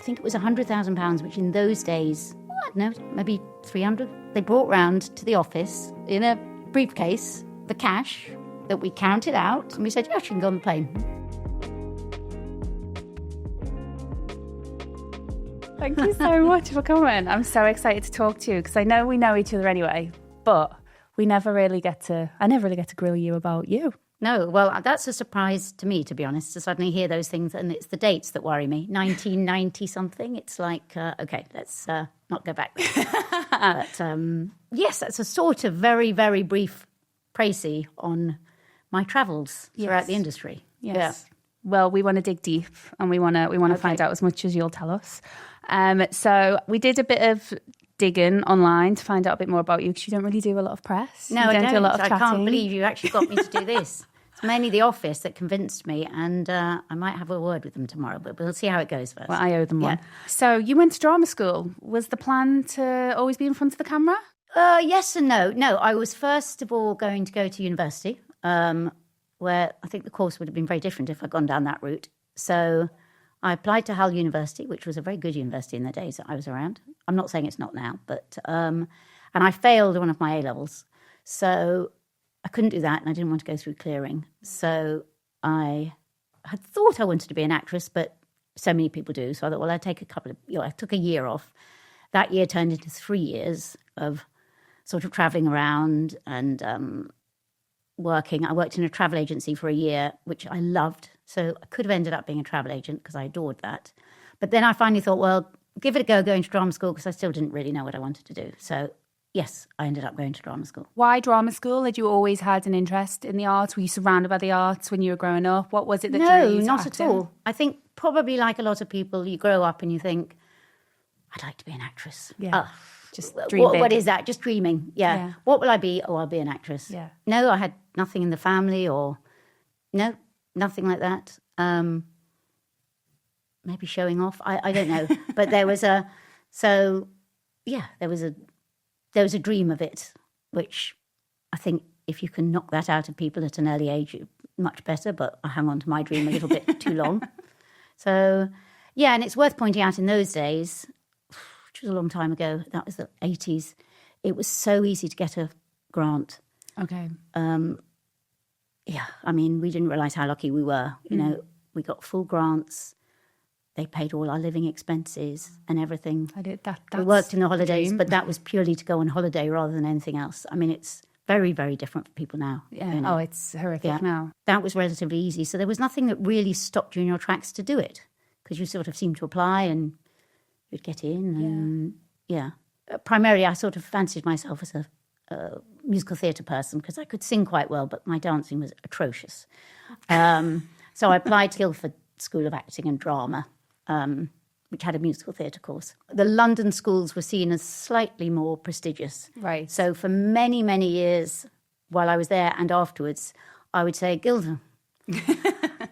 think it was £100,000, which in those days, I don't know, maybe 300. They brought round to the office in a briefcase the cash that we counted out, and we said, yeah, you can go on the plane. Thank you so much for coming. I'm so excited to talk to you because I know we know each other anyway, but I never really get to grill you about you. No, well, that's a surprise to me, to be honest, to suddenly hear those things. And it's the dates that worry me. 1990 something. It's like, okay, let's not go back there. But yes, that's a sort of very, very brief précis on my travels throughout the industry. Yes. Yeah. Well, we want to dig deep and we want to find out as much as you'll tell us. So we did a bit of digging online to find out a bit more about you because you don't really do a lot of press. No, I don't. Do a lot of I chatting. can't believe you actually got me to do this. It's mainly the office that convinced me, and I might have a word with them tomorrow, but we'll see how it goes first. Well, I owe them one. So you went to drama school. Was the plan to always be in front of the camera? Yes and no. No, I was first of all going to go to university, where I think the course would have been very different if I'd gone down that route. So I applied to Hull University, which was a very good university in the days that I was around. I'm not saying it's not now, but and I failed one of my A-levels. So I couldn't do that, and I didn't want to go through clearing. So I had thought I wanted to be an actress, but so many people do. So I thought, well, I'd take I took a year off. That year turned into 3 years of sort of travelling around and working. I worked in a travel agency for a year, which I loved. So I could have ended up being a travel agent because I adored that. But then I finally thought, well, give it a go going to drama school because I still didn't really know what I wanted to do. So yes, I ended up going to drama school. Why drama school? Had you always had an interest in the arts? Were you surrounded by the arts when you were growing up? What was it that drew you to not acting? at all. I think probably like a lot of people, you grow up and you think, I'd like to be an actress. Yeah. Just dream big. What is that? Just dreaming. Yeah. What will I be? Oh, I'll be an actress. Yeah. No, I had nothing in the family no, nothing like that. Maybe showing off. I don't know. But there was a dream of it, which I think if you can knock that out of people at an early age, much better. But I hung on to my dream a little bit too long. So, yeah, and it's worth pointing out in those days, which was a long time ago, that was the 80s, it was so easy to get a grant. Okay. Yeah, I mean, we didn't realise how lucky we were. You know, we got full grants. They paid all our living expenses and everything. I did that. We worked in the holidays, but that was purely to go on holiday rather than anything else. I mean, it's very, very different for people now. Yeah. You know? Oh, it's horrific now. That was relatively easy. So there was nothing that really stopped you in your tracks to do it because you sort of seemed to apply and you'd get in. And, primarily, I sort of fancied myself as a musical theatre person because I could sing quite well, but my dancing was atrocious. So I applied to Guildford School of Acting and Drama, which had a musical theatre course. The London schools were seen as slightly more prestigious. Right. So for many, many years while I was there and afterwards, I would say Guildford.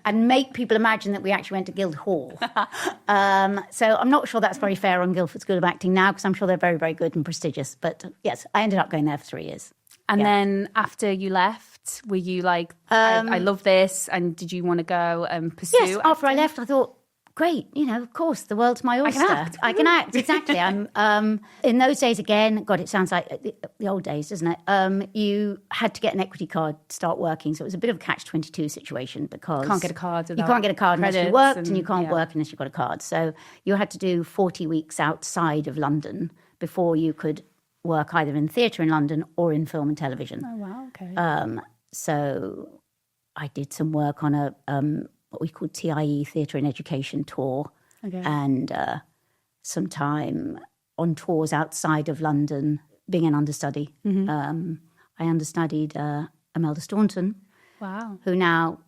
And make people imagine that we actually went to Guildhall. So I'm not sure that's very fair on Guildford School of Acting now because I'm sure they're very, very good and prestigious. But yes, I ended up going there for 3 years. And then after you left, were you like, I love this, and did you want to go and pursue Yes, after I left, I thought, great, of course, the world's my oyster. I can act, exactly. I'm in those days again, God, it sounds like the old days, doesn't it? You had to get an equity card to start working, so it was a bit of a catch-22 situation because... Can't get a card without you can't get a card unless you credits worked, and you can't work unless you got a card. So you had to do 40 weeks outside of London before you could work either in theatre in London or in film and television. Oh, wow, okay. So I did some work on a... what we called TIE, Theatre and Education Tour, and some time on tours outside of London, being an understudy. I understudied Imelda Staunton, who now,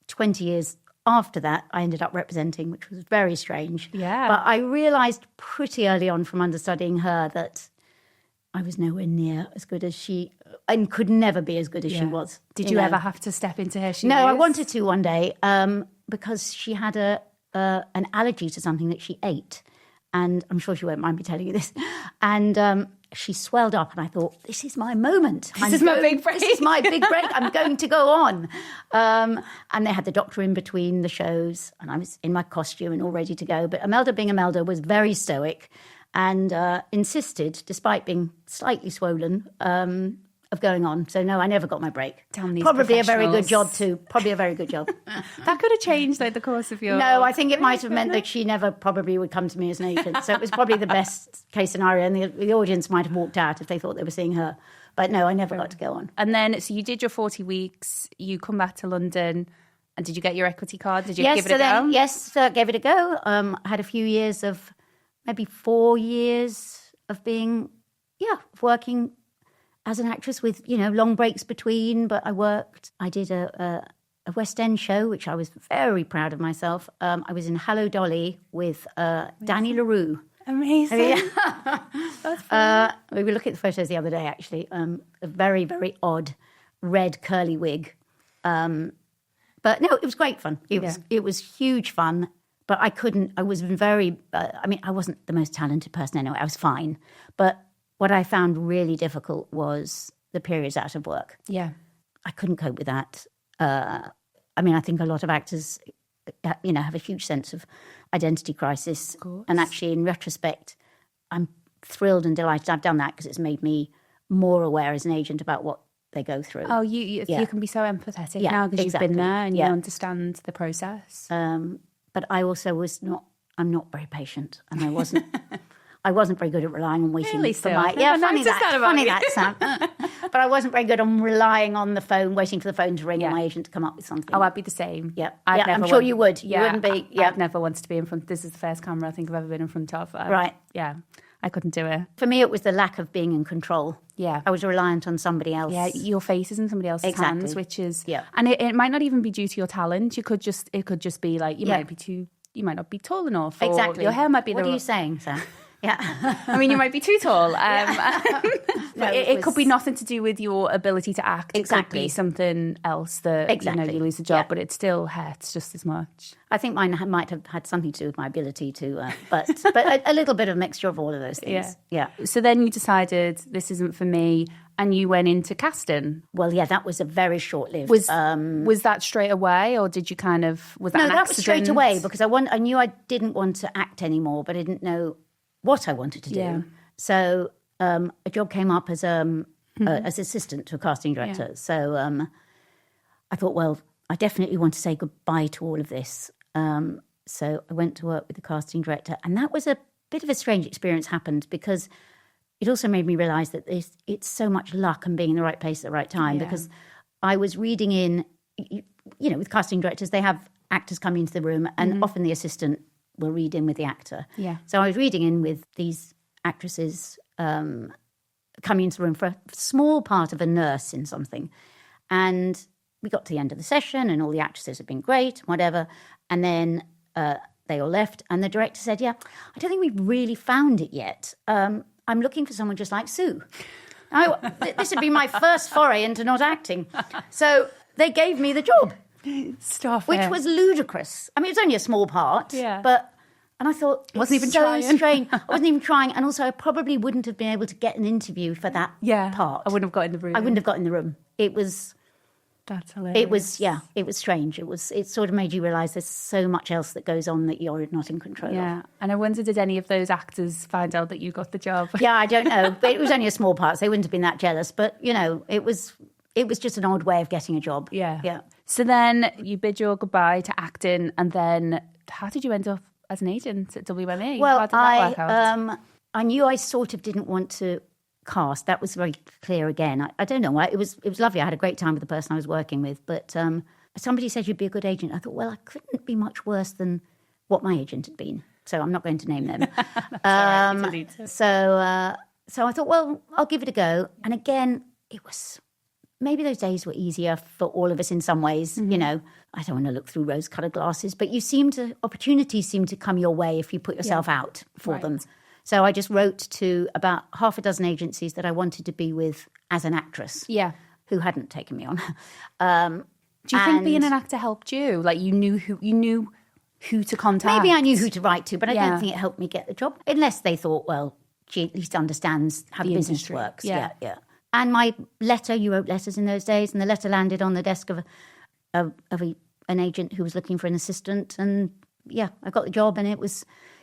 20 years after that, I ended up representing, which was very strange. Yeah. But I realised pretty early on from understudying her that I was nowhere near as good as she, and could never be as good as she was. Did you ever have to step into her shoes? No, I wanted to one day, because she had an allergy to something that she ate. And I'm sure she won't mind me telling you this. And she swelled up, and I thought, this is my moment. This is my big break. This is my big break. I'm going to go on. And they had the doctor in between the shows, and I was in my costume and all ready to go. But Imelda, being Imelda, was very stoic and insisted, despite being slightly swollen, of going on. So no, I never got my break. Probably a very good job too. Probably a very good job. That could have changed the course of your... No, I think it might have meant that she never probably would come to me as an agent. So it was probably the best case scenario, and the audience might have walked out if they thought they were seeing her. But no, I never got to go on. And then, so you did your 40 weeks, you come back to London, and did you get your equity card? Did you give it a go? Yes, gave it a go. I had a few years of, maybe 4 years of being, working as an actress with, long breaks between, but I worked. I did a West End show, which I was very proud of myself. I was in Hello Dolly with Danny LaRue. Amazing. That's fun. We were looking at the photos the other day, actually. A very, very odd red curly wig. But no, it was great fun. It was huge fun. But I was very, I wasn't the most talented person anyway. I was fine. But what I found really difficult was the periods out of work. Yeah. I couldn't cope with that. I think a lot of actors, have a huge sense of identity crisis. Of course. And actually, in retrospect, I'm thrilled and delighted I've done that, because it's made me more aware as an agent about what they go through. Oh, you can be so empathetic now because you've been there and you understand the process. But I also I'm not very patient, and I wasn't... I wasn't very good at relying on waiting for my... Funny that, Sam. But I wasn't very good on relying on the phone, waiting for the phone to ring and my agent to come up with something. Oh, I'd be the same. Yeah, I'm sure you would. You wouldn't be... Yeah. I've never wanted to be in front... This is the first camera I think I've ever been in front of. Right. Yeah, I couldn't do it. For me, it was the lack of being in control. Yeah. I was reliant on somebody else. Yeah, your face is in somebody else's hands, which is... Yeah. And it might not even be due to your talent. It could just be like, you might not be tall enough. Exactly. Or your hair might be... What are you saying, Sam? Yeah. You might be too tall. But it could be nothing to do with your ability to act. Exactly. It could be something else that, you lose the job, but it still hurts just as much. I think mine might have had something to do with my ability to, but a little bit of a mixture of all of those things. Yeah. So then you decided this isn't for me, and you went into casting. Well, that was a very short-lived. Was that straight away, or did you was that an accident? No, that was straight away, because I knew I didn't want to act anymore, but I didn't know what I wanted to do. Yeah. So a job came up as assistant to a casting director. Yeah. So I thought, well, I definitely want to say goodbye to all of this. So I went to work with the casting director, and that was a bit of a strange experience happened, because it also made me realise that it's so much luck and being in the right place at the right time. Because I was reading in, with casting directors, they have actors coming into the room, and often the assistant will read in with the actor. Yeah. So I was reading in with these actresses coming into the room for a small part of a nurse in something. And we got to the end of the session, and all the actresses had been great, whatever. And then they all left, and the director said, I don't think we've really found it yet. I'm looking for someone just like Sue. This would be my first foray into not acting. So they gave me the job. Which was ludicrous. I mean, it was only a small part. Yeah. And I thought, wasn't even so trying. Strange. I wasn't even trying. And also, I probably wouldn't have been able to get an interview for that part. I wouldn't have got in the room. I wouldn't have got in the room. That's hilarious. It was strange. It sort of made you realise there's so much else that goes on that you're not in control of. Yeah. And I wonder, did any of those actors find out that you got the job? Yeah, I don't know. But it was only a small part, so they wouldn't have been that jealous. But, it was just an odd way of getting a job. Yeah. Yeah. So then you bid your goodbye to acting, and then how did you end up as an agent at WME? Well, how did that work out? I knew I sort of didn't want to cast. That was very clear again. I don't know why. It was lovely. I had a great time with the person I was working with. But somebody said you'd be a good agent. I thought, well, I couldn't be much worse than what my agent had been. So I'm not going to name them. So I thought, well, I'll give it a go. And again, it was... Maybe those days were easier for all of us in some ways, I don't want to look through rose-coloured glasses, but opportunities seem to come your way if you put yourself out for them. So I just wrote to about half a dozen agencies that I wanted to be with as an actress. Yeah. Who hadn't taken me on. Do you think being an actor helped you? Like you knew who to contact. Maybe I knew who to write to, but I don't think it helped me get the job. Unless they thought, well, she at least understands how the business industry works. Yeah. And my letter, you wrote letters in those days, and the letter landed on the desk of an agent who was looking for an assistant. And I got the job, and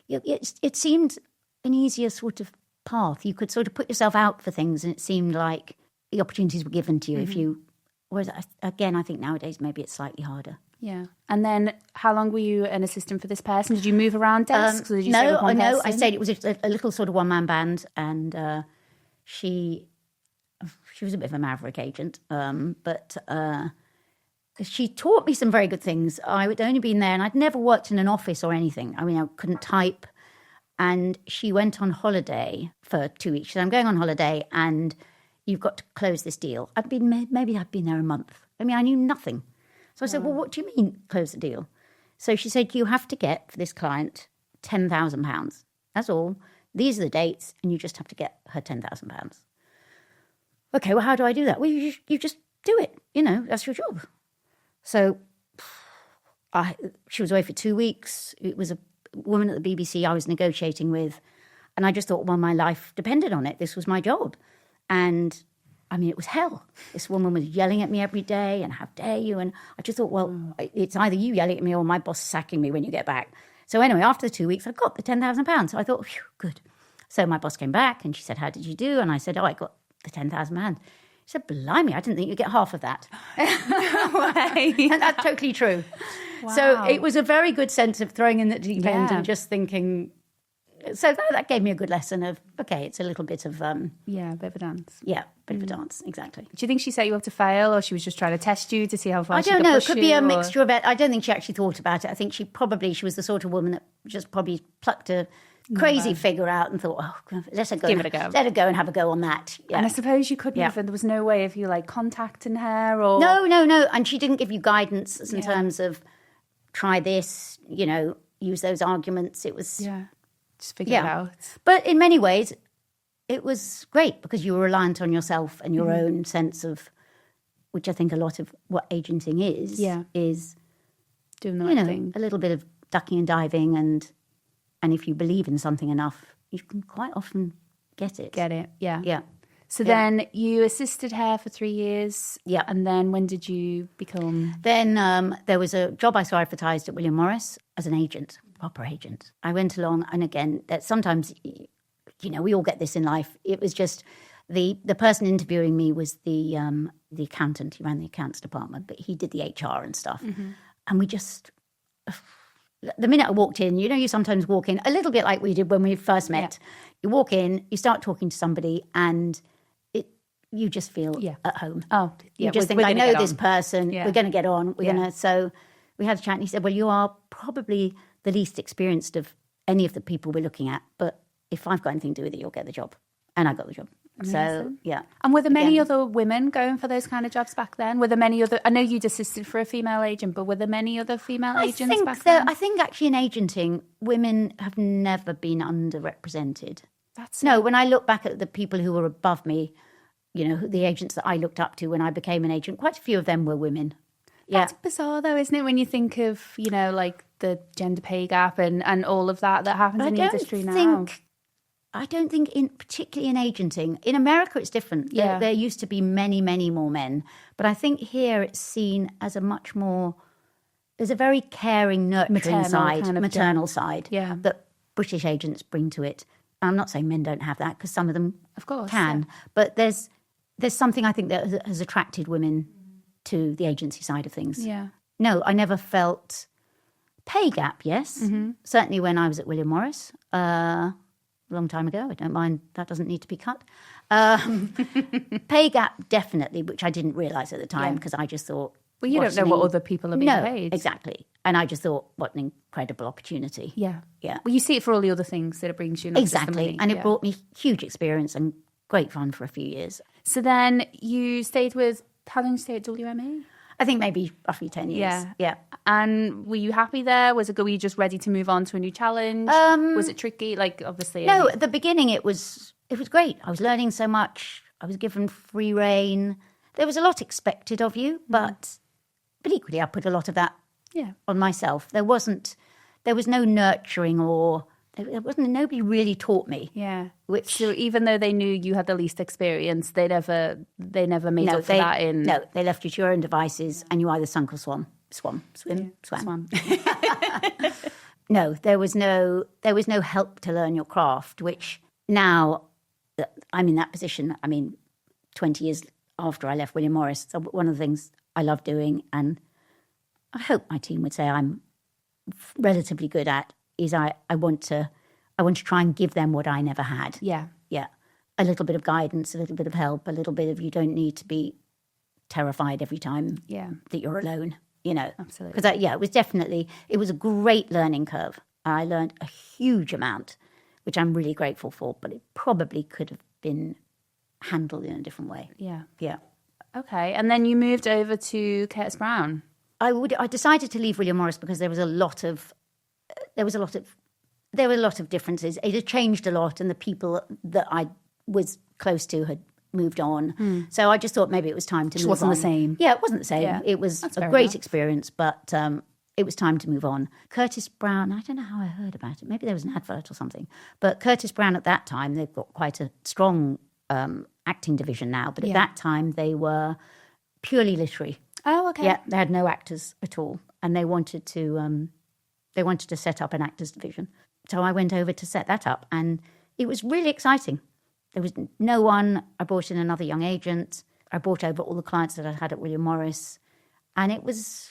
it seemed an easier sort of path. You could sort of put yourself out for things, and it seemed like the opportunities were given to you if you. Whereas again, I think nowadays maybe it's slightly harder. Yeah. And then how long were you an assistant for this person? Did you move around desks? Or did you stay with one person? I stayed. It was a little sort of one-man band, and she was a bit of a maverick agent, but she taught me some very good things. I had only been there, and I'd never worked in an office or anything. I mean, I couldn't type. And she went on holiday for 2 weeks. She said, I'm going on holiday, and you've got to close this deal. Maybe I'd been there a month. I mean, I knew nothing. So I said, well, what do you mean close the deal? So she said, you have to get for this client £10,000. That's all. These are the dates, and you just have to get her £10,000. Okay, well, how do I do that? Well, you just do it. That's your job. So she was away for 2 weeks. It was a woman at the BBC I was negotiating with. And I just thought, well, my life depended on it. This was my job. And I mean, it was hell. This woman was yelling at me every day, and how dare you? And I just thought, well, it's either you yelling at me or my boss sacking me when you get back. So anyway, after the 2 weeks, I got the £10,000. So I thought, phew, good. So my boss came back and she said, how did you do? And I said, I got the £10,000. She said, blimey, I didn't think you'd get half of that. No way. And that's totally true. Wow. So it was a very good sense of throwing in the deep end and just thinking. So that gave me a good lesson of, okay, it's a little bit of... a bit of a dance. Yeah, bit of a dance, exactly. Do you think she set you up to fail, or she was just trying to test you to see how far she could push you? I don't know, it could be a mixture of it. I don't think she actually thought about it. I think she was the sort of woman that just probably plucked a crazy figure out and thought, oh, let her go. Give it a go. Let her go and have a go on that. Yeah. And I suppose you couldn't even, there was no way of you contacting her or... No. And she didn't give you guidance in terms of try this, use those arguments. It was... Yeah. Just figure it out. But in many ways, it was great because you were reliant on yourself and your own sense of, which I think a lot of what agenting is doing the right thing. A little bit of ducking and diving, and if you believe in something enough, you can quite often get it. Yeah. So then you assisted her for 3 years. Yeah. And then when did you become... Then there was a job I saw advertised at William Morris as an agent, proper agent. I went along, and again, that sometimes, we all get this in life. It was just the person interviewing me was the accountant. He ran the accounts department, but he did the HR and stuff. Mm-hmm. And we just... The minute I walked in, you sometimes walk in a little bit like we did when we first met. Yeah. You walk in, you start talking to somebody, and you just feel at home. Oh, you just think, I know this person. Yeah. We're going to get on. We're going to. So we had a chat, and he said, "Well, you are probably the least experienced of any of the people we're looking at, but if I've got anything to do with it, you'll get the job." And I got the job. Amazing. So, yeah. And were there many other women going for those kind of jobs back then? Were there many other... I know you'd assisted for a female agent, but were there many other female agents back then? I think actually in agenting, women have never been underrepresented. When I look back at the people who were above me, the agents that I looked up to when I became an agent, quite a few of them were women. That's bizarre, though, isn't it? When you think of, the gender pay gap and all of that happens in the industry now. I don't think, particularly in agenting, in America it's different. Yeah. There used to be many, many more men. But I think here it's seen as a much more, there's a very caring, nurturing maternal side that British agents bring to it. I'm not saying men don't have that, because some of them can. Yeah. But there's something I think that has attracted women to the agency side of things. Yeah. No, I never felt pay gap, yes. Mm-hmm. Certainly when I was at William Morris, long time ago. I don't mind. That doesn't need to be cut. Pay gap, definitely, which I didn't realise at the time because I just thought... Well, you don't know what other people are being paid. Exactly. And I just thought, what an incredible opportunity. Yeah. Well, you see it for all the other things that it brings you. Not exactly. Just the money. And it brought me huge experience and great fun for a few years. So then you stayed with... How long did you stay at WME? I think maybe roughly 10 years. Yeah. And were you happy there? Was it good? Were you just ready to move on to a new challenge? Was it tricky? Obviously... No, at the beginning it was great. I was learning so much. I was given free rein. There was a lot expected of you, but equally I put a lot of that on myself. There wasn't... there was no nurturing or there wasn't, nobody really taught me. Yeah. So even though they knew you had the least experience, they never made up for that in... No, they left you to your own devices and you either sunk or swam. Swam. No, there was no help to learn your craft, which now that I'm in that position, 20 years after I left William Morris, so one of the things I love doing, and I hope my team would say I'm relatively good at, is I want to try and give them what I never had. Yeah. Yeah. A little bit of guidance, a little bit of help, a little bit of, you don't need to be terrified every time that you're alone, Absolutely. Because it was a great learning curve. I learned a huge amount, which I'm really grateful for, but it probably could have been handled in a different way. Yeah. Yeah. Okay. And then you moved over to Curtis Brown. I decided to leave William Morris because there were a lot of differences. It had changed a lot, and the people that I was close to had moved on. So I just thought maybe it was time to move on. It wasn't the same. Yeah, it wasn't the same. Yeah. It was a great experience, but it was time to move on. Curtis Brown, I don't know how I heard about it. Maybe there was an advert or something. But Curtis Brown at that time, they've got quite a strong acting division now, but at that time they were purely literary. Oh, okay. Yeah, they had no actors at all, and they wanted to set up an actors division. So I went over to set that up, and it was really exciting. There was no one. I brought in another young agent. I brought over all the clients that I had at William Morris, and it was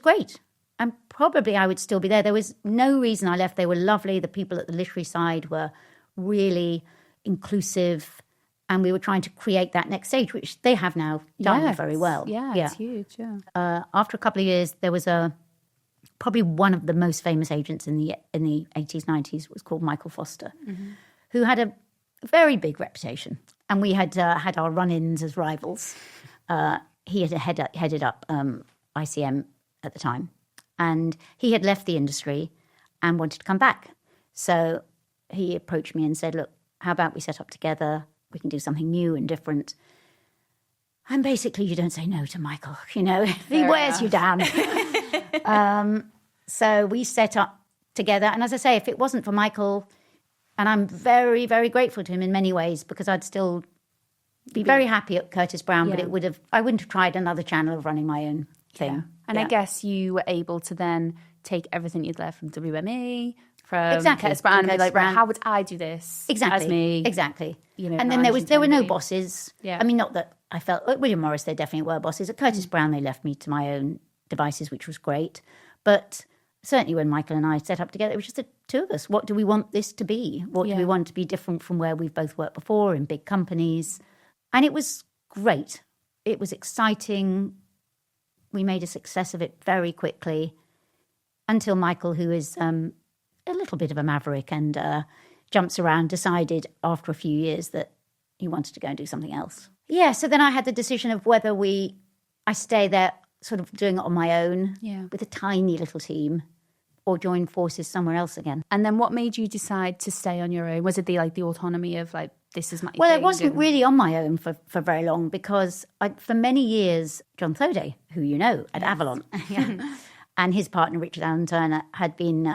great. And probably I would still be there. There was no reason I left. They were lovely. The people at the literary side were really inclusive, and we were trying to create that next stage, which they have now done very well. Yeah, it's huge. Yeah. After a couple of years, there was probably one of the most famous agents in the 80s, 90s was called Michael Foster, who had a very big reputation, and we had our run-ins as rivals. He had headed up ICM at the time, and he had left the industry and wanted to come back. So he approached me and said, "Look, how about we set up together? We can do something new and different." And basically, you don't say no to Michael, he wears you down. So we set up together. And as I say, if it wasn't for Michael, and I'm very, very grateful to him in many ways, because I'd still be very happy at Curtis Brown, but I wouldn't have tried another channel of running my own thing. Yeah. And I guess you were able to then take everything you'd learned from WME, from Curtis Brown, and be like, right, how would I do this as me? Exactly. And then there were no bosses. Yeah. Not that I felt at William Morris there definitely were bosses. At Curtis Brown they left me to my own devices, which was great. But certainly when Michael and I set up together, it was just the two of us. What do we want this to be? What do we want to be different from where we've both worked before in big companies? And it was great. It was exciting. We made a success of it very quickly until Michael, who is a little bit of a maverick and jumps around, decided after a few years that he wanted to go and do something else. Yeah, so then I had the decision of whether I stay there sort of doing it on my own with a tiny little team, or join forces somewhere else again. And then what made you decide to stay on your own? Was it the autonomy of this is my Well, thing? it wasn't really on my own for very long, because for many years, John Thoday, who you know at Avalon, and his partner Richard Allen Turner had been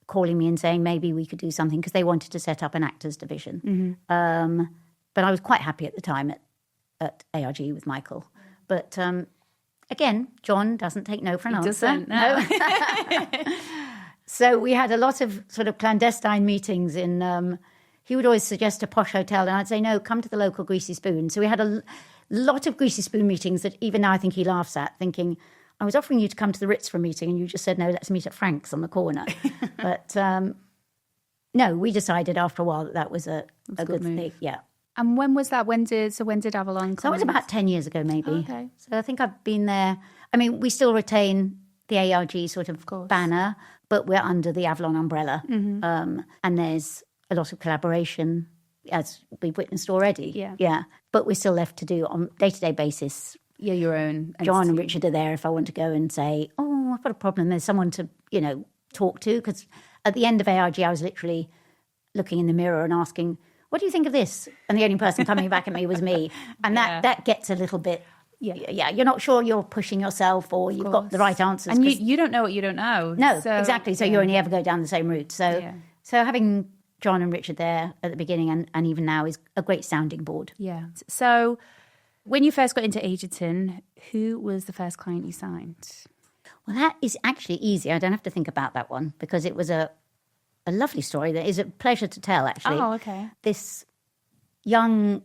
calling me and saying maybe we could do something, because they wanted to set up an actors division. But I was quite happy at the time at ARG with Michael. But again, John doesn't take no for an answer. Doesn't, no. So we had a lot of sort of clandestine meetings in... he would always suggest a posh hotel, and I'd say, no, come to the local Greasy Spoon. So we had a lot of Greasy Spoon meetings that even now I think he laughs at, thinking, I was offering you to come to the Ritz for a meeting and you just said, no, let's meet at Frank's on the corner. But no, we decided after a while that was a good thing. Yeah. And when was that? When did Avalon come? So that was about 10 years ago, maybe. Oh, okay. So I think I've been there. We still retain the ARG sort of banner, but we're under the Avalon umbrella. And there's a lot of collaboration, as we've witnessed already. Yeah. But we're still left to do on day-to-day basis. Yeah, your own entity. John and Richard are there if I want to go and say, oh, I've got a problem. There's someone to, talk to. Because at the end of ARG, I was literally looking in the mirror and asking, what do you think of this? And the only person coming back at me was me. And that gets a little bit Yeah, you're not sure you're pushing yourself or you've got the right answers. And you don't know what you don't know. No, exactly. So you only ever go down the same route. So having John and Richard there at the beginning and even now is a great sounding board. Yeah. So when you first got into agenting, who was the first client you signed? Well, that is actually easy. I don't have to think about that one because it was a lovely story that is a pleasure to tell, actually. Oh, okay. This young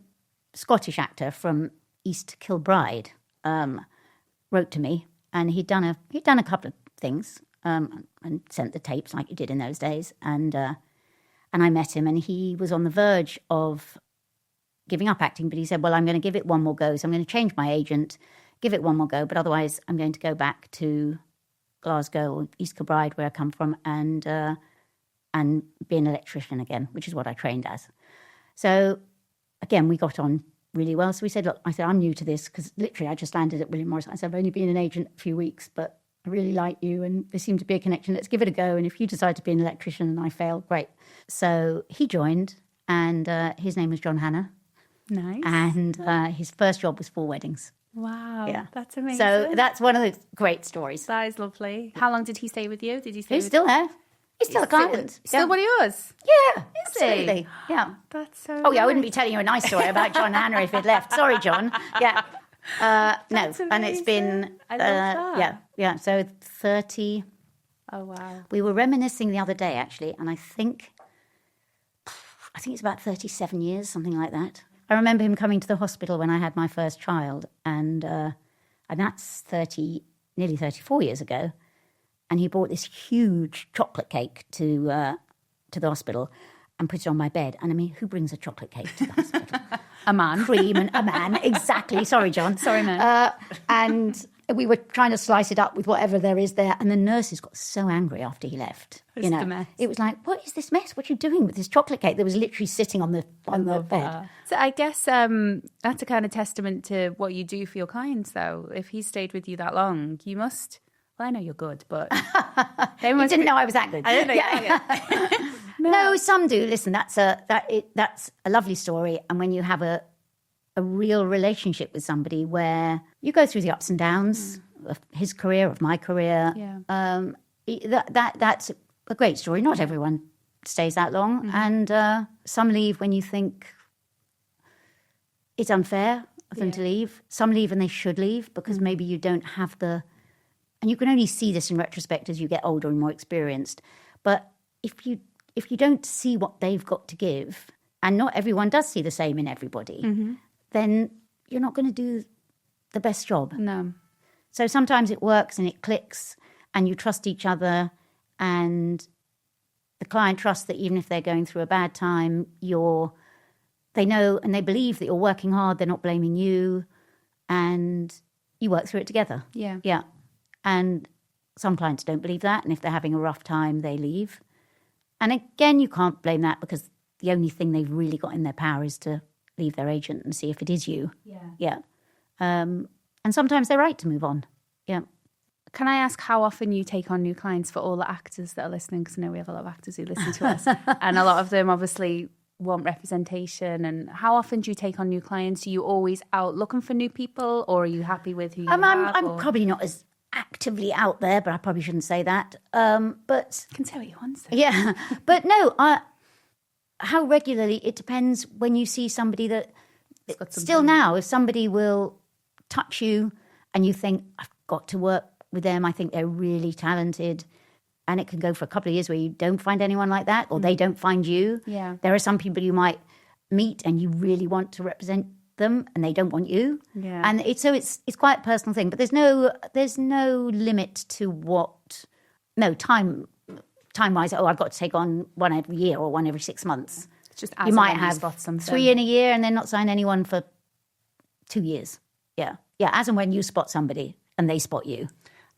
Scottish actor from East Kilbride wrote to me, and he'd done a couple of things and sent the tapes like you did in those days, and I met him, and he was on the verge of giving up acting, but he said, well, I'm going to give it one more go, so I'm going to change my agent, give it one more go, but otherwise I'm going to go back to Glasgow or East Kilbride, where I come from, and be an electrician again, which is what I trained as. So again, we got on really well. So we said, look, I said, I'm new to this because literally I just landed at William Morris. I said, I've only been an agent a few weeks, but I really like you and there seemed to be a connection. Let's give it a go. And if you decide to be an electrician and I fail, great. So he joined and his name was John Hanna. Nice. And his first job was 4 weddings. Wow. Yeah. That's amazing. So that's one of the great stories. That is lovely. How long did he stay with you? Did he stay He's still there. He's still a client. Still what he was? Yeah, Is absolutely. He? Yeah. That's so Oh, yeah, I wouldn't be telling you a nice story about John Hanna if he'd left. Sorry, John. Yeah. No, and it's been... I love that. Yeah. So 30... Oh, wow. We were reminiscing the other day, actually, and I think it's about 37 years, something like that. I remember him coming to the hospital when I had my first child, and that's nearly 34 years ago. And he brought this huge chocolate cake to the hospital and put it on my bed. And I mean, who brings a chocolate cake to the hospital? A man. Cream and a man, exactly. Sorry, John. Sorry, man. And we were trying to slice it up with whatever there is there. And the nurses got so angry after he left. It's the mess. It was like, what is this mess? What are you doing with this chocolate cake that was literally sitting on the bed? That. So I guess that's a kind of testament to what you do for your clients, though. If he stayed with you that long, you must... Well, I know you're good, but they didn't know I was that good. I didn't know. No, some do. Listen, that's a lovely story, and when you have a real relationship with somebody where you go through the ups and downs of his career, of my career, that's a great story. Not everyone stays that long, and some leave when you think it's unfair of them to leave. Some leave and they should leave because maybe you don't have the... And you can only see this in retrospect as you get older and more experienced. But if you don't see what they've got to give, and not everyone does see the same in everybody, then you're not going to do the best job. No. So sometimes it works and it clicks and you trust each other and the client trusts that even if they're going through a bad time, they know and they believe that you're working hard, they're not blaming you, and you work through it together. Yeah. Yeah. And some clients don't believe that. And if they're having a rough time, they leave. And again, you can't blame that because the only thing they've really got in their power is to leave their agent and see if it is you. Yeah. And sometimes they're right to move on. Yeah. Can I ask how often you take on new clients for all the actors that are listening? Because I know we have a lot of actors who listen to us. And a lot of them obviously want representation. And how often do you take on new clients? Are you always out looking for new people, or are you happy with who you have? I'm probably not as actively out there, but I probably shouldn't say that. But you can say what you want to. Yeah, but no, how regularly, it depends when you see somebody that... Still now, if somebody will touch you and you think, I've got to work with them, I think they're really talented, and it can go for a couple of years where you don't find anyone like that, or they don't find you. Yeah. There are some people you might meet and you really want to represent them and they don't want you. Yeah. And it's quite a personal thing, but there's no limit to what... No, time-wise, I've got to take on one every year or one every 6 months. It's just you might have 3 in a year and then not sign anyone for 2 years. Yeah. As and when you spot somebody and they spot you.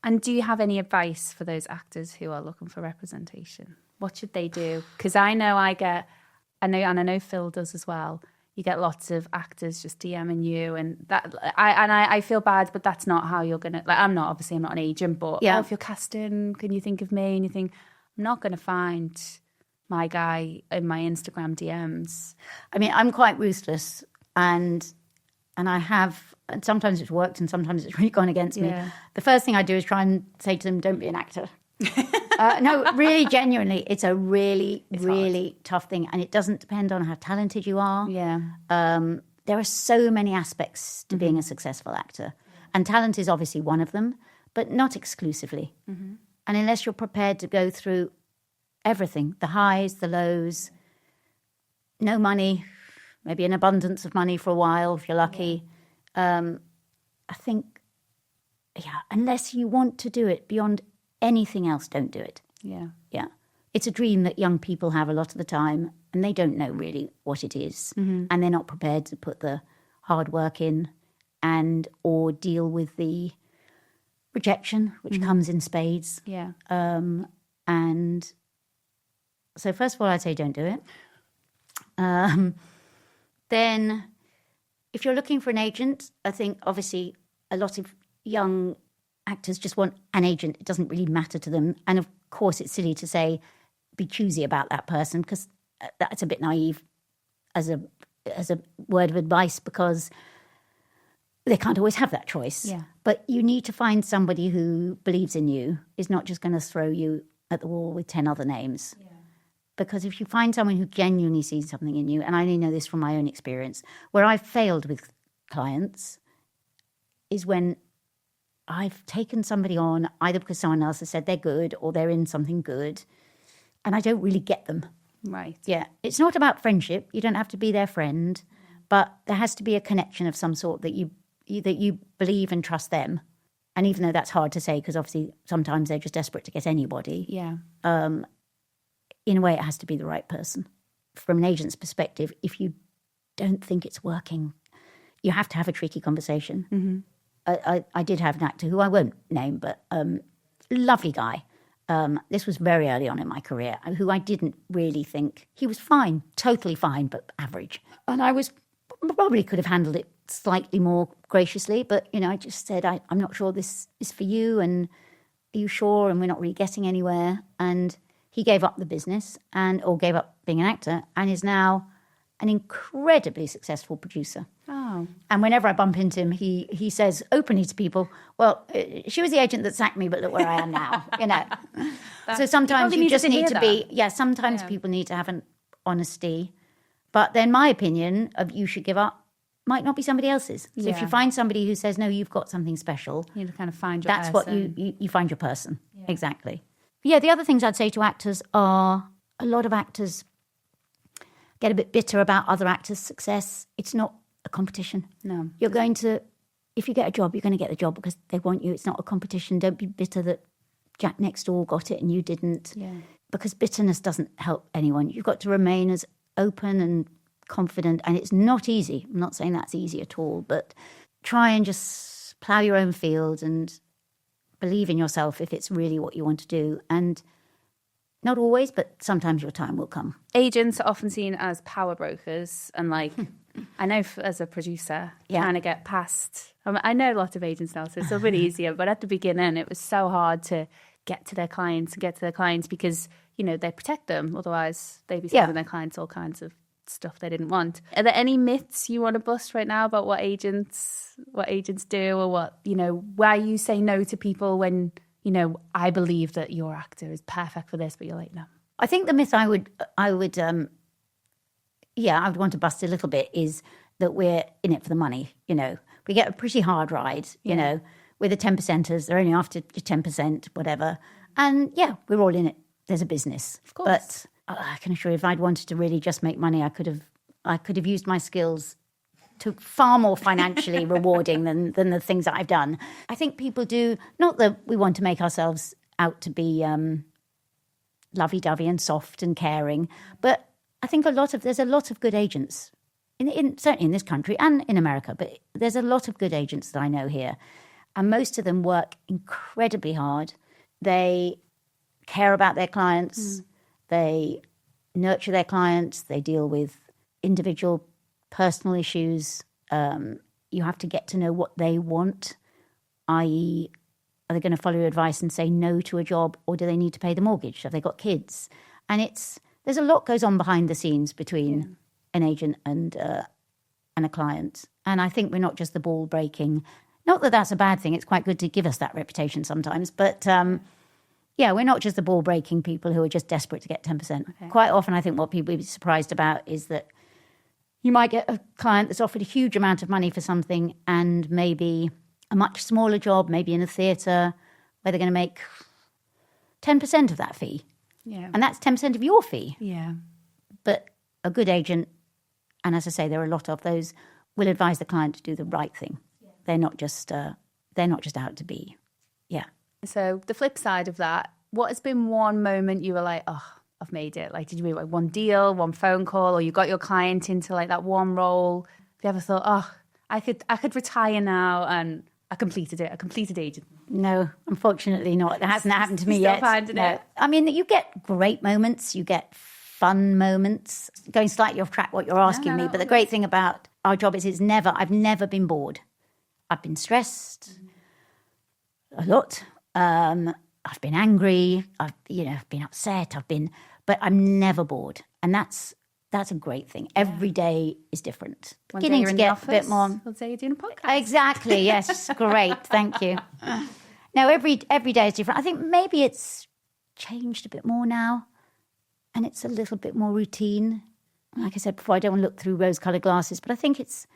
And do you have any advice for those actors who are looking for representation? What should they do? Because I know Phil does as well. You get lots of actors just DMing you, and I feel bad, but that's not how you're gonna. Like, I'm not an agent, but if you're casting, can you think of me? And you think, I'm not going to find my guy in my Instagram DMs. I mean, I'm quite ruthless, and and I have, and sometimes it's worked and sometimes it's really gone against me. Yeah. The first thing I do is try and say to them, don't be an actor. No, really, genuinely, it's a really tough thing. And it doesn't depend on how talented you are. Yeah. There are so many aspects to being a successful actor. And talent is obviously one of them, but not exclusively. And unless you're prepared to go through everything, the highs, the lows, no money, maybe an abundance of money for a while if you're lucky. I think, unless you want to do it beyond anything else, don't do it. Yeah. Yeah. It's a dream that young people have a lot of the time, and they don't know really what it is. And they're not prepared to put the hard work in and or deal with the rejection, which comes in spades. Yeah. And so first of all, I'd say don't do it. Then if you're looking for an agent, I think obviously a lot of young actors just want an agent. It doesn't really matter to them. And of course, it's silly to say be choosy about that person, because that's a bit naive as a word of advice, because they can't always have that choice. Yeah. But you need to find somebody who believes in you, is not just going to throw you at the wall with 10 other names. Yeah. Because if you find someone who genuinely sees something in you, and I only know this from my own experience, where I've failed with clients is when I've taken somebody on either because someone else has said they're good or they're in something good, and I don't really get them. Right. Yeah. It's not about friendship. You don't have to be their friend, but there has to be a connection of some sort that you believe and trust them. And even though that's hard to say, because obviously sometimes they're just desperate to get anybody. Yeah. In a way, it has to be the right person. From an agent's perspective, if you don't think it's working, you have to have a tricky conversation. I did have an actor who I won't name, but lovely guy. This was very early on in my career, who I didn't really think, he was fine, totally fine, but average. And I probably could have handled it slightly more graciously, but, I just said, I'm not sure this is for you, and are you sure? And we're not really getting anywhere. And he gave up the business or gave up being an actor, and is now an incredibly successful producer. Oh. And whenever I bump into him, he says openly to people, well, she was the agent that sacked me, but look where I am now, So sometimes you just need to be, sometimes people need to have an honesty. But then my opinion of you should give up might not be somebody else's. So if you find somebody who says, no, you've got something special. You kind of find your person. That's what you find your person. Yeah. Exactly. Yeah, the other things I'd say to actors are, a lot of actors get a bit bitter about other actors' success. It's not a competition. No. You're going to, if you get a job, you're going to get the job because they want you. It's not a competition. Don't be bitter that Jack next door got it and you didn't. Yeah. Because bitterness doesn't help anyone. You've got to remain as open and confident, and it's not easy. I'm not saying that's easy at all, but try and just plough your own field and believe in yourself if it's really what you want to do. And not always, but sometimes your time will come. Agents are often seen as power brokers, and I know as a producer, trying to get past. I know a lot of agents now, so it's a bit easier. But at the beginning, it was so hard to get to their clients because they protect them. Otherwise, they'd be selling their clients all kinds of stuff they didn't want. Are there any myths you want to bust right now about what agents do, or why you say no to people when I believe that your actor is perfect for this, but you're like, no? I think the myth I would want to bust a little bit is that we're in it for the money. We get a pretty hard ride. We're the 10%ers. They're only after 10%, whatever. And we're all in it. There's a business, of course. But I can assure you, if I'd wanted to really just make money, I could have used my skills to far more financially rewarding than the things that I've done. I think people do, not that we want to make ourselves out to be lovey-dovey and soft and caring, but I think there's a lot of good agents, certainly in this country and in America, but there's a lot of good agents that I know here. And most of them work incredibly hard. They care about their clients. They nurture their clients. They deal with individual personal issues. You have to get to know what they want, i.e., are they going to follow your advice and say no to a job, or do they need to pay the mortgage? Have they got kids? And there's a lot goes on behind the scenes between an agent and and a client. And I think we're not just the ball breaking. Not that that's a bad thing. It's quite good to give us that reputation sometimes. But we're not just the ball breaking people who are just desperate to get 10%. Okay. Quite often, I think what people would be surprised about is that you might get a client that's offered a huge amount of money for something and maybe a much smaller job, maybe in a theatre, where they're going to make 10% of that fee. Yeah. And that's 10% of your fee. Yeah. But a good agent, and as I say, there are a lot of those, will advise the client to do the right thing. Yeah. They're not just out to be. Yeah. So the flip side of that, what has been one moment you were like, oh, I've made it? Like, did you make like one deal, one phone call, or you got your client into like that one role? Have you ever thought, oh, I could retire now and I completed it, a completed agent? No, unfortunately not. That hasn't happened to me yet. Still finding it? I mean, you get great moments, you get fun moments. Going slightly off track what you're asking me, but the great thing about our job is I've never been bored. I've been stressed a lot. I've been angry. I've been upset. But I'm never bored, and that's a great thing. Every day is different. One beginning to get a bit more. Let's say you're doing a podcast. Exactly. Yes. Great. Thank you. No, every day is different. I think maybe it's changed a bit more now, and it's a little bit more routine. Like I said before, I don't want to look through rose-coloured glasses, but I think it's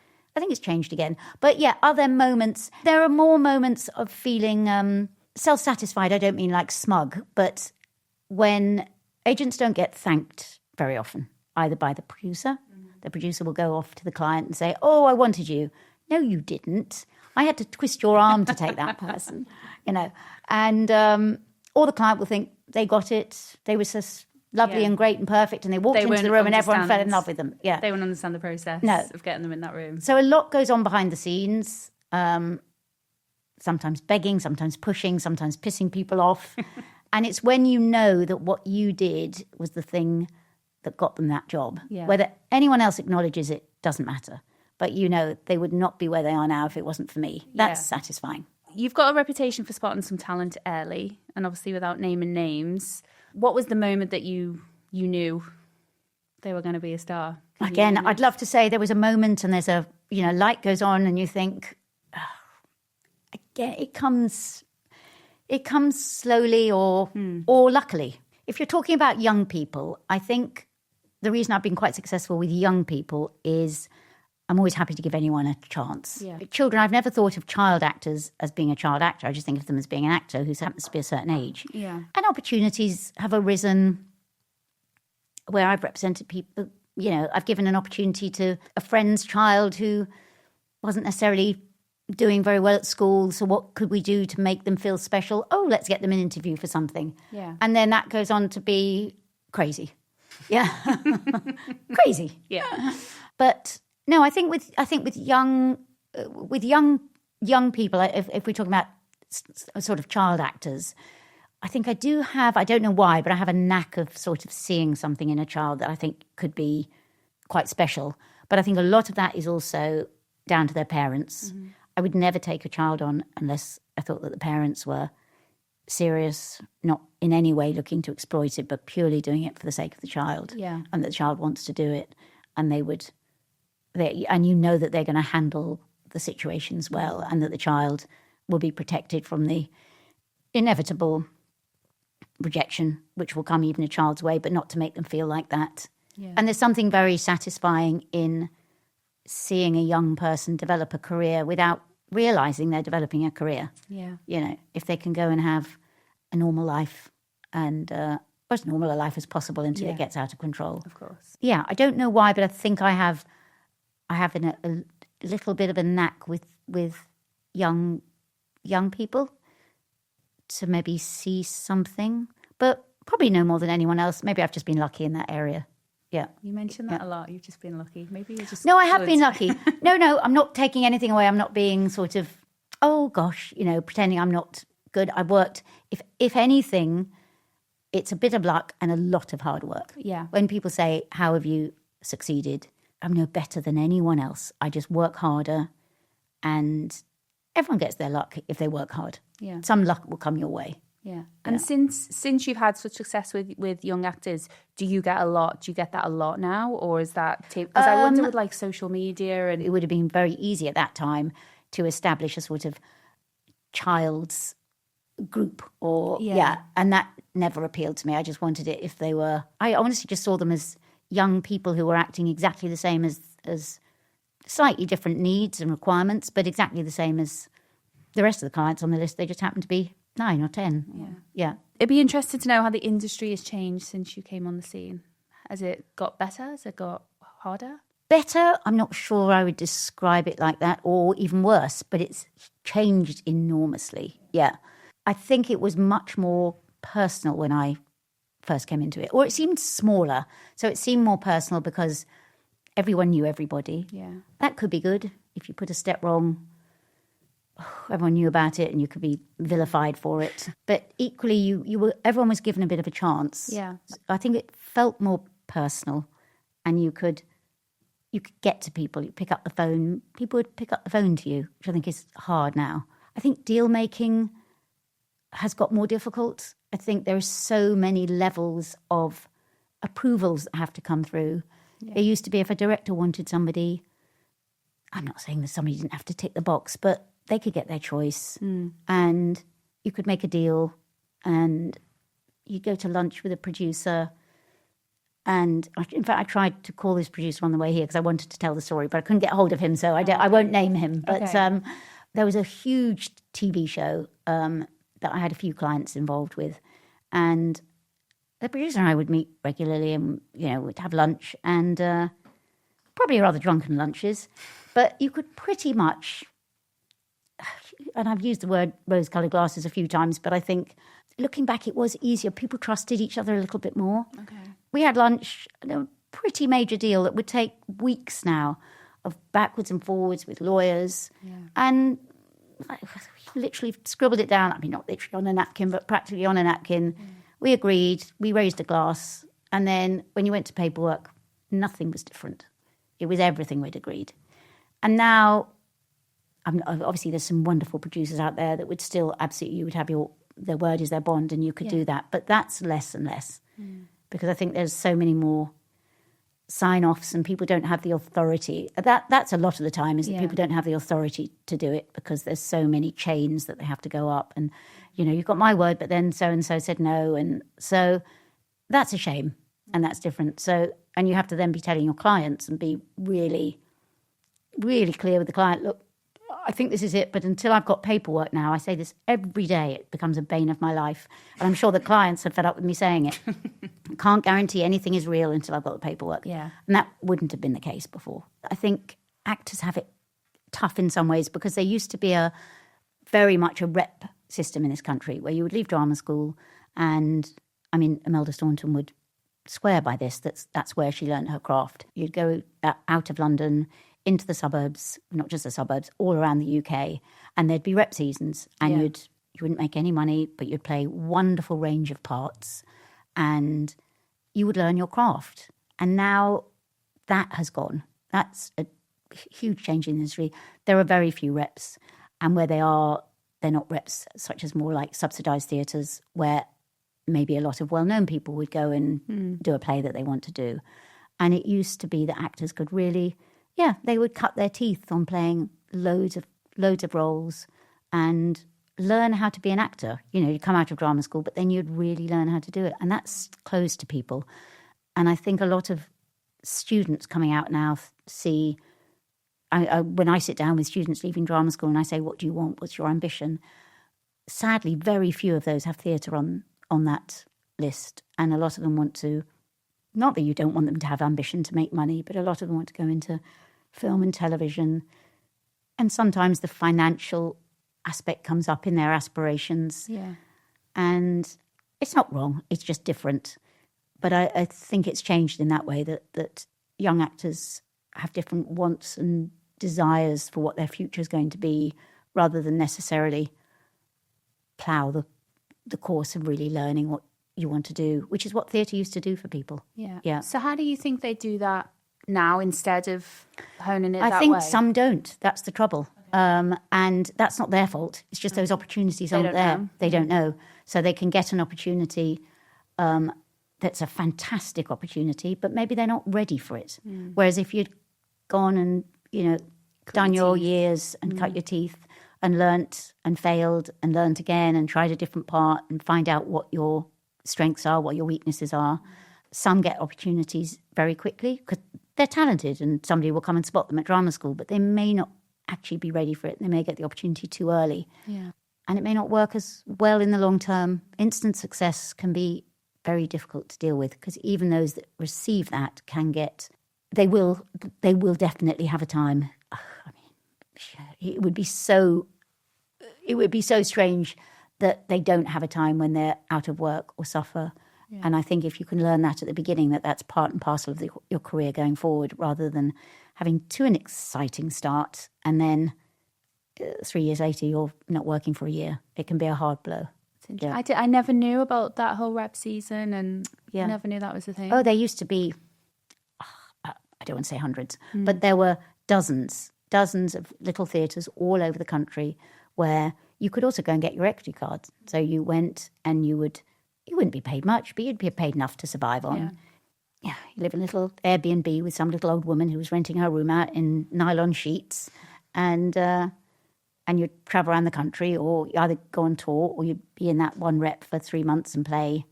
changed again. But yeah, are there moments? There are more moments of feeling self-satisfied. I don't mean like smug, but when agents don't get thanked very often, either by the producer. The producer will go off to the client and say, oh, I wanted you. No, you didn't. I had to twist your arm to take that person, And or the client will think they got it. They were so lovely and great and perfect, and they walked into the room and everyone fell in love with them. Yeah, they wouldn't understand the process of getting them in that room. So a lot goes on behind the scenes, sometimes begging, sometimes pushing, sometimes pissing people off. And it's when you know that what you did was the thing that got them that job. Yeah. Whether anyone else acknowledges it doesn't matter. But they would not be where they are now if it wasn't for me. That's satisfying. You've got a reputation for spotting some talent early, and obviously without naming names. What was the moment that you knew they were going to be a star? Again, I'd love to say there was a moment and there's a, light goes on and you think, again, it comes slowly or luckily. If you're talking about young people, I think the reason I've been quite successful with young people is I'm always happy to give anyone a chance. Yeah. Children, I've never thought of child actors as being a child actor. I just think of them as being an actor who happens to be a certain age. Yeah. And opportunities have arisen where I've represented people. I've given an opportunity to a friend's child who wasn't necessarily doing very well at school. So what could we do to make them feel special? Oh, let's get them an interview for something. Yeah. And then that goes on to be crazy. Yeah. Crazy. Yeah. But no, I think with young people, if we're talking about sort of child actors, I think I don't know why, but I have a knack of sort of seeing something in a child that I think could be quite special. But I think a lot of that is also down to their parents. Mm-hmm. I would never take a child on unless I thought that the parents were serious, not in any way looking to exploit it, but purely doing it for the sake of the child. Yeah. And that the child wants to do it. And that they're going to handle the situations well, and that the child will be protected from the inevitable rejection, which will come even a child's way, but not to make them feel like that. Yeah. And there's something very satisfying in seeing a young person develop a career without realizing they're developing a career. Yeah. If they can go and have a normal life and as normal a life as possible until it gets out of control. Of course. Yeah, I don't know why, but I think I have a little bit of a knack with young people to maybe see something, but probably no more than anyone else. Maybe I've just been lucky in that area. Yeah. You mentioned that a lot. You've just been lucky. Maybe you're just... No, I have been lucky. No, I'm not taking anything away. I'm not being sort of, oh gosh, pretending I'm not good. I've worked, if anything, it's a bit of luck and a lot of hard work. Yeah. When people say, how have you succeeded? I'm no better than anyone else. I just work harder, and everyone gets their luck if they work hard. Yeah. Some luck will come your way. Yeah. And since you've had such success with young actors, do you get that a lot now? Or is that, because I wonder with like social media and... It would have been very easy at that time to establish a sort of child's group and that never appealed to me. I just wanted it if they were... I honestly just saw them as young people who were acting exactly the same as slightly different needs and requirements, but exactly the same as the rest of the clients on the list. They just happened to be 9 or 10. Yeah. It'd be interesting to know how the industry has changed since you came on the scene. Has it got better? Has it got harder? Better, I'm not sure I would describe it like that, or even worse, but it's changed enormously. Yeah. I think it was much more personal when I first came into it, or it seemed smaller. So it seemed more personal because everyone knew everybody. Yeah. That could be good. If you put a step wrong, everyone knew about it and you could be vilified for it. But equally, everyone was given a bit of a chance. Yeah. I think it felt more personal, and you could get to people. You pick up the phone. People would pick up the phone to you, which I think is hard now. I think deal making has got more difficult. I think there are so many levels of approvals that have to come through. Yeah. It used to be if a director wanted somebody, I'm not saying that somebody didn't have to tick the box, but they could get their choice and you could make a deal and you'd go to lunch with a producer. And in fact, I tried to call this producer on the way here because I wanted to tell the story, but I couldn't get hold of him, so I won't name him. But there was a huge TV show that I had a few clients involved with, and the producer and I would meet regularly, and we'd have lunch, and probably rather drunken lunches, but you could pretty much. And I've used the word rose-coloured glasses a few times, but I think looking back, it was easier. People trusted each other a little bit more. Okay. We had lunch, a pretty major deal that would take weeks now of backwards and forwards with lawyers. Yeah. And we literally scribbled it down. I mean, not literally on a napkin, but practically on a napkin. Mm. We agreed, we raised a glass. And then when you went to paperwork, nothing was different. It was everything we'd agreed. And now... obviously, there's some wonderful producers out there that would still absolutely, you would have their word is their bond and you could do that. But that's less and less because I think there's so many more sign-offs and people don't have the authority. That's a lot of the time is that people don't have the authority to do it because there's so many chains that they have to go up. And, you've got my word, but then so-and-so said no. And so that's a shame and that's different. So, and you have to then be telling your clients and be really, really clear with the client, look, I think this is it, but until I've got paperwork now, I say this every day, it becomes a bane of my life. And I'm sure the clients are fed up with me saying it. I can't guarantee anything is real until I've got the paperwork. Yeah. And that wouldn't have been the case before. I think actors have it tough in some ways because there used to be very much a rep system in this country where you would leave drama school and, Imelda Staunton would swear by this, that's where she learned her craft. You'd go out of London into the suburbs, not just the suburbs, all around the UK, and there'd be rep seasons, and you wouldn't make any money, but you'd play wonderful range of parts, and you would learn your craft. And now that has gone. That's a huge change in the industry. There are very few reps, and where they are, they're not reps, such as more like subsidised theatres, where maybe a lot of well-known people would go and do a play that they want to do. And it used to be that actors could really... they would cut their teeth on playing loads of roles and learn how to be an actor. You come out of drama school, but then you'd really learn how to do it. And that's closed to people. And I think a lot of students coming out now see... when I sit down with students leaving drama school and I say, what do you want? What's your ambition? Sadly, very few of those have theatre on that list. And a lot of them want to... Not that you don't want them to have ambition to make money, but a lot of them want to go into film and television. And sometimes the financial aspect comes up in their aspirations. Yeah. And it's not wrong, it's just different. But I think it's changed in that way that young actors have different wants and desires for what their future is going to be rather than necessarily plough the course of really learning what you want to do, which is what theatre used to do for people. Yeah. So how do you think they do that now instead of honing it that way? I think some don't. That's the trouble. Okay. And that's not their fault. It's just those opportunities aren't there. They don't know. So they can get an opportunity that's a fantastic opportunity, but maybe they're not ready for it. Whereas if you'd gone and, done your years and cut your teeth and learnt and failed and learnt again and tried a different part and find out what your strengths are, what your weaknesses are. Some get opportunities very quickly because they're talented and somebody will come and spot them at drama school, but they may not actually be ready for it. They may get the opportunity too early. Yeah. And it may not work as well in the long term. Instant success can be very difficult to deal with because even those that receive that they will definitely have a time. It would be so strange that they don't have a time when they're out of work or suffer. Yeah. And I think if you can learn that at the beginning, that's part and parcel of your career going forward, rather than having an exciting start and then 3 years later you're not working for a year. It can be a hard blow. Yeah. I never knew about that whole rep season, and I never knew that was a thing. Oh, there used to be, I don't want to say hundreds, but there were dozens of little theatres all over the country where you could also go and get your equity cards. So you went and you wouldn't be paid much, but you'd be paid enough to survive on. Yeah, you live in a little Airbnb with some little old woman who was renting her room out in nylon sheets, and you'd travel around the country, or you either go on tour or you'd be in that one rep for 3 months and play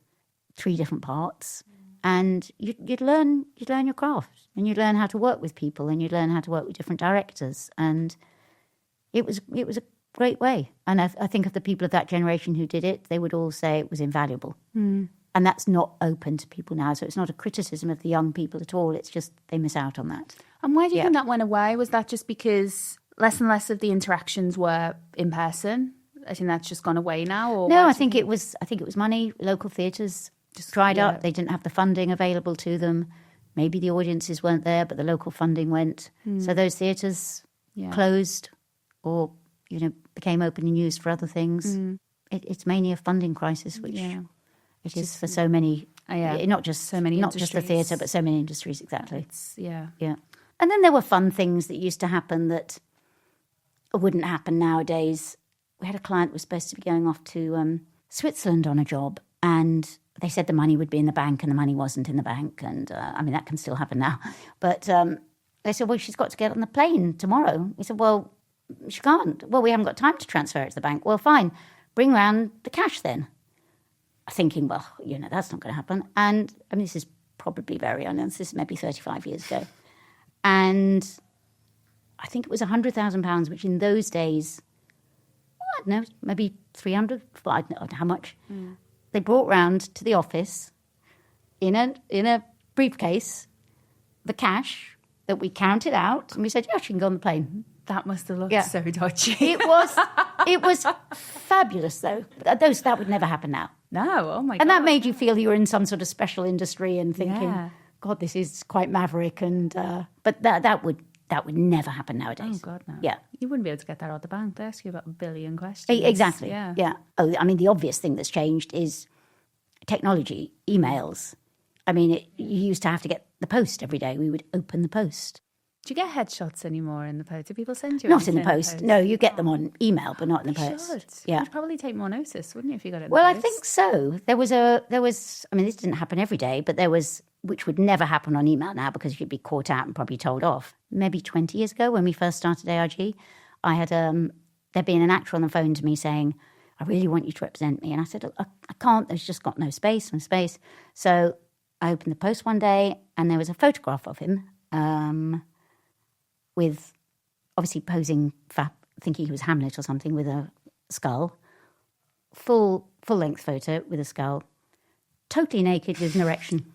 3 different parts. And you'd learn your craft, and you'd learn how to work with people, and you'd learn how to work with different directors. And it was a great way. And I think of the people of that generation who did it, they would all say it was invaluable. And that's not open to people now. So it's not a criticism of the young people at all. It's just they miss out on that. And why do you think that went away? Was that just because less and less of the interactions were in person? I think that's just gone away now. Or no, I think it was money. Local theatres just dried up. They didn't have the funding available to them. Maybe the audiences weren't there, but the local funding went. So those theatres closed or became open and used for other things. It's mainly a funding crisis, which it is for so many. Not just so many, not just the theatre, but so many industries. Exactly. Yeah. And then there were fun things that used to happen that wouldn't happen nowadays. We had a client who was supposed to be going off to Switzerland on a job, and they said the money would be in the bank, and the money wasn't in the bank. And that can still happen now. But they said, well, she's got to get on the plane tomorrow. We said, well, she can't. Well, we haven't got time to transfer it to the bank. Well, fine. Bring round the cash then. Thinking, well, that's not going to happen. And this is probably very unknown. This is maybe 35 years ago. And I think it was £100,000, which in those days, I don't know, maybe 300. I don't know how much. They brought round to the office in a briefcase the cash that we counted out, and we said, yeah, she can go on the plane. That must have looked so dodgy. It was fabulous, though. That would never happen now. No, oh my God. And that made you feel you were in some sort of special industry and thinking, God, this is quite maverick. And but that would never happen nowadays. Oh God, no. Yeah, you wouldn't be able to get that out of the bank. They ask you about a billion questions. Exactly. Yeah. Oh, the obvious thing that's changed is technology, emails. You used to have to get the post every day. We would open the post. Do you get headshots anymore in the post? Do people send you Not in the post. No, you get them on email, but not in the post. Should. Yeah. You'd probably take more notice, wouldn't you, if you got it in the post? I think so. There was, this didn't happen every day, but there was, which would never happen on email now because you'd be caught out and probably told off. Maybe 20 years ago when we first started ARG, I had, there'd been an actor on the phone to me saying, I really want you to represent me. And I said, I can't, there's just got no space. So I opened the post one day and there was a photograph of him, with obviously posing, thinking he was Hamlet or something, with a skull, full-length photo with a skull, totally naked with an erection.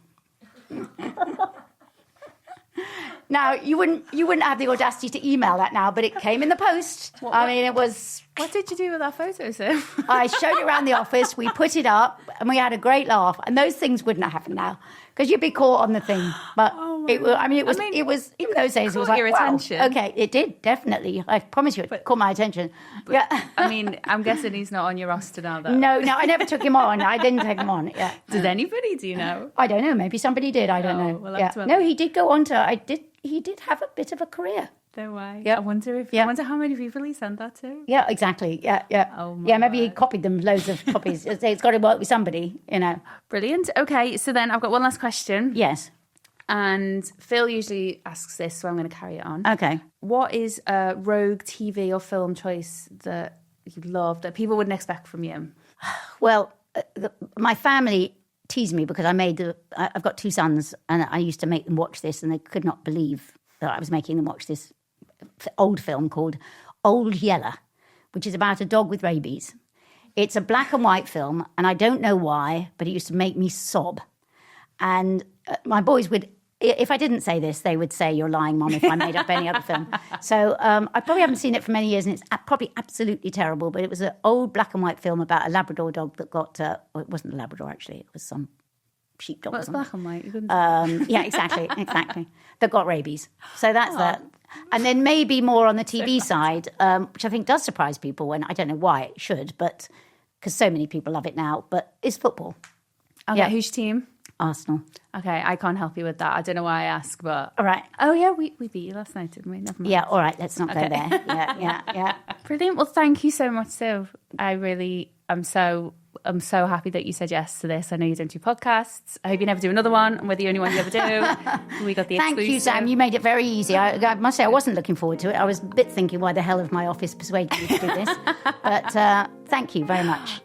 Now, you wouldn't have the audacity to email that now, but it came in the post. It was... What did you do with that photo, Sue? I showed it around the office, we put it up, and we had a great laugh. And those things wouldn't happen now, because you'd be caught on the thing. But it was in those days, it was like, your attention. Wow. Okay, it did, definitely. I promise you, it caught my attention. I'm guessing he's not on your roster now, though. No, I never took him on. I didn't take him on, yeah. Did anybody, do you know? I don't know, maybe somebody did, I don't know. We'll have to no, he did go on to, he did have a bit of a career. No way. Yeah. I wonder how many people he sent that to. Yeah, exactly. Yeah. Oh my Yeah, maybe he word. copied them loads of copies. It's got to work with somebody, Brilliant. Okay, so then I've got one last question. Yes. And Phil usually asks this, so I'm going to carry it on. Okay. What is a rogue TV or film choice that you love that people wouldn't expect from you? Well, my family teased me because I've got 2 sons, and I used to make them watch this, and they could not believe that I was making them watch this old film called Old Yeller, which is about a dog with rabies. It's a black and white film, and I don't know why, but it used to make me sob. And my boys would, if I didn't say this, they would say, "You're lying, Mom," if I made up any other film. So I probably haven't seen it for many years, and it's probably absolutely terrible, but it was an old black and white film about a Labrador dog that got, well, it wasn't a Labrador, actually. It was some sheepdog. What's black and white? You couldn't... Yeah, exactly. That got rabies. So that's that. And then maybe more on the TV side, which I think does surprise people when, I don't know why it should, but because so many people love it now, but is football. Okay, Yeah. who's your team? Arsenal. Okay, I can't help you with that. I don't know why I ask, but... All right. Oh, yeah, we beat you last night, didn't we? Never mind. Yeah, all right, let's not go there. Yeah. Brilliant. Well, thank you so much, Sue. I'm so happy that you said yes to this. I know you don't do podcasts. I hope you never do another one, and we're the only one you ever do. We got the Thank exclusive. you, Sam. You made it very easy. I must say I wasn't looking forward to it. I was a bit thinking, why the hell have my office persuaded me to do this? But thank you very much.